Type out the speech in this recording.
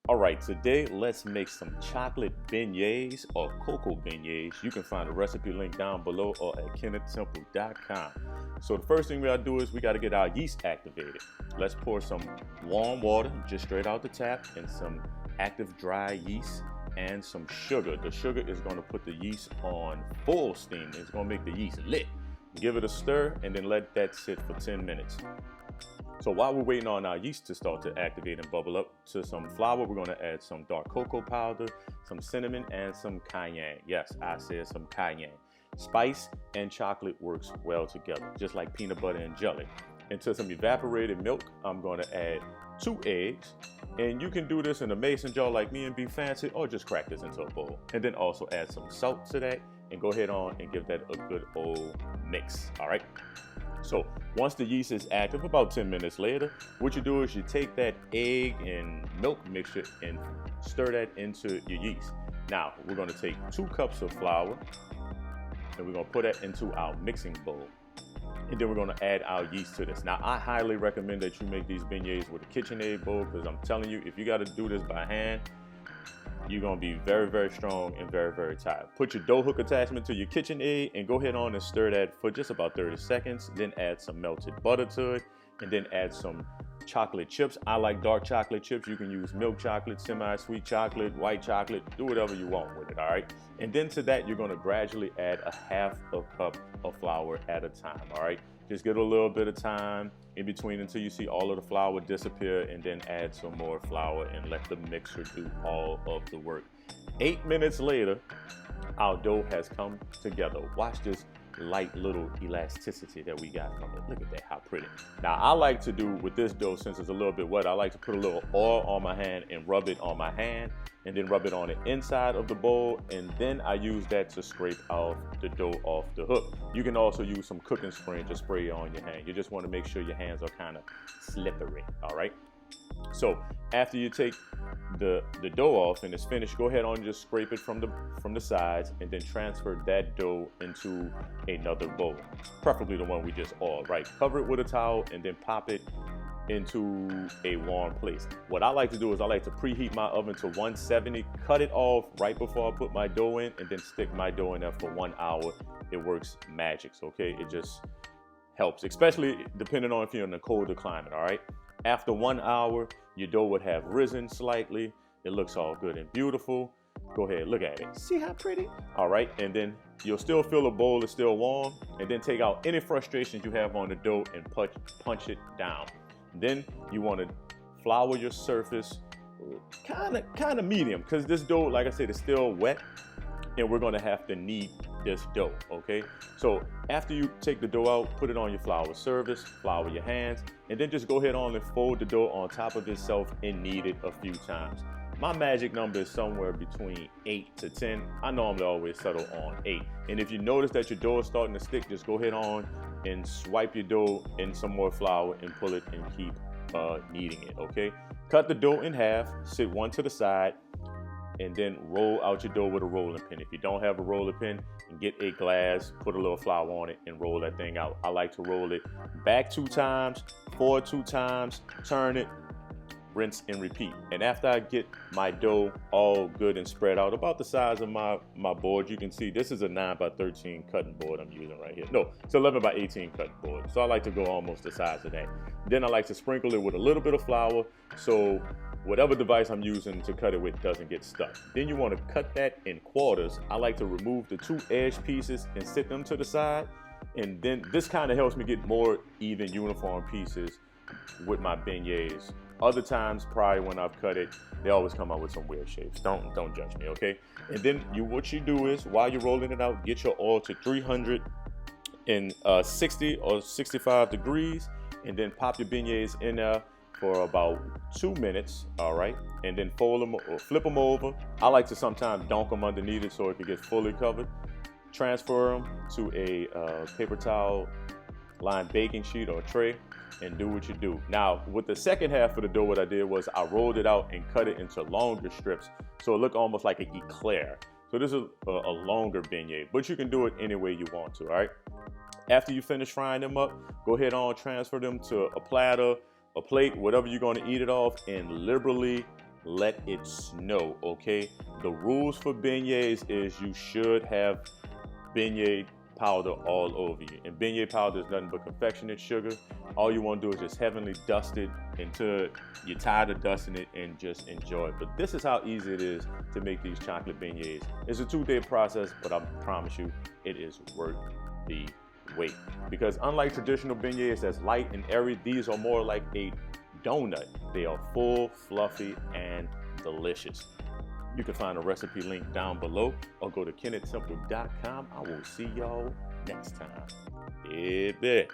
All right, today let's make some chocolate beignets or cocoa beignets. You can find the recipe link down below or at kennethtemple.com. So the first thing we gotta do is we gotta get our yeast activated. Let's pour some warm water just straight out the tap and some active dry yeast and some sugar. The sugar is gonna put the yeast on full steam. It's gonna make the yeast lit. Give it a stir and then let that sit for 10 minutes. So while we're waiting on our yeast to start to activate and bubble up to some flour, we're going to add some dark cocoa powder, some cinnamon, and some cayenne. Yes, I said some cayenne. Spice and chocolate works well together, just like peanut butter and jelly. Into some evaporated milk, I'm going to add 2 eggs. And you can do this in a mason jar like me and be fancy, or just crack this into a bowl. And then also add some salt to that and go ahead on and give that a good old mix, all right? So once the yeast is active, about 10 minutes later, what you do is you take that egg and milk mixture and stir that into your yeast. Now, we're gonna take 2 cups of flour and we're gonna put that into our mixing bowl. And then we're gonna add our yeast to this. Now, I highly recommend that you make these beignets with a KitchenAid bowl because I'm telling you, if you gotta do this by hand, you're gonna be very, very strong and very, very tired. Put your dough hook attachment to your KitchenAid and go ahead on and stir that for just about 30 seconds. Then add some melted butter to it and then add some chocolate chips. I like dark chocolate chips. You can use milk chocolate, semi-sweet chocolate, white chocolate, do whatever you want with it, all right? And then to that, you're gonna gradually add a half a cup of flour at a time, all right? Just give it a little bit of time in between until you see all of the flour disappear, and then add some more flour and let the mixer do all of the work. 8 minutes later, our dough has come together. Watch this light little elasticity that we got from it. Look at that, how pretty. Now, I like to do with this dough, since it's a little bit wet, I like to put a little oil on my hand and rub it on my hand, and then rub it on the inside of the bowl, and then I use that to scrape out the dough off the hook. You can also use some cooking spray to spray on your hand. You just want to make sure your hands are kind of slippery, all right? So after you take the dough off and it's finished, go ahead on and just scrape it from the sides and then transfer that dough into another bowl, preferably the one we just oiled, right? Cover it with a towel and then pop it into a warm place. What I like to do is I like to preheat my oven to 170, cut it off right before I put my dough in, and then stick my dough in there for 1 hour. It works magic, okay? It just helps, especially depending on if you're in a colder climate, all right? After 1 hour, your dough would have risen slightly. It looks all good and beautiful. Go ahead, look at it. See how pretty? All right, and then you'll still feel the bowl is still warm, and then take out any frustrations you have on the dough and punch it down. Then you want to flour your surface kind of medium, because this dough, like I said, is still wet, and we're gonna have to knead this dough, okay? So after you take the dough out, put it on your flour surface, flour your hands, and then just go ahead on and fold the dough on top of itself and knead it a few times. My magic number is somewhere between 8 to 10. I normally always settle on 8. And if you notice that your dough is starting to stick, just go ahead on and swipe your dough in some more flour and pull it and keep kneading it, okay? Cut the dough in half, sit one to the side, and then roll out your dough with a rolling pin. If you don't have a rolling pin, get a glass, put a little flour on it, and roll that thing out. I like to roll it back 2 times, forward 2 times, turn it, rinse and repeat. And after I get my dough all good and spread out, about the size of my board, you can see this is a 9x13 cutting board I'm using right here. No, it's 11x18 cutting board. So I like to go almost the size of that. Then I like to sprinkle it with a little bit of flour, so whatever device I'm using to cut it with doesn't get stuck. Then you want to cut that in quarters. I like to remove the 2 edge pieces and sit them to the side. And then this kind of helps me get more even, uniform pieces with my beignets. Other times, probably when I've cut it, they always come out with some weird shapes. Don't judge me, okay? And then what you do is, while you're rolling it out, get your oil to 360 or 65 degrees, and then pop your beignets in there for about 2 minutes, all right? And then fold them or flip them over. I like to sometimes dunk them underneath it so it can get fully covered. Transfer them to a paper towel lined baking sheet or tray, and do what you do. Now, with the second half of the dough, what I did was I rolled it out and cut it into longer strips, so it looked almost like an eclair. So this is a longer beignet, but you can do it any way you want to, all right? After you finish frying them up, go ahead on, transfer them to a platter, a plate, whatever you're gonna eat it off, and liberally let it snow, okay? The rules for beignets is you should have beignet powder all over you. And beignet powder is nothing but confectionate sugar. All you want to do is just heavily dust it until you're tired of dusting it and just enjoy it. But this is how easy it is to make these chocolate beignets. It's a 2-day process, but I promise you it is worth the wait. Because unlike traditional beignets that's light and airy, these are more like a donut. They are full, fluffy, and delicious. You can find a recipe link down below or go to kennethtemple.com. I will see y'all next time. Yeah, bet.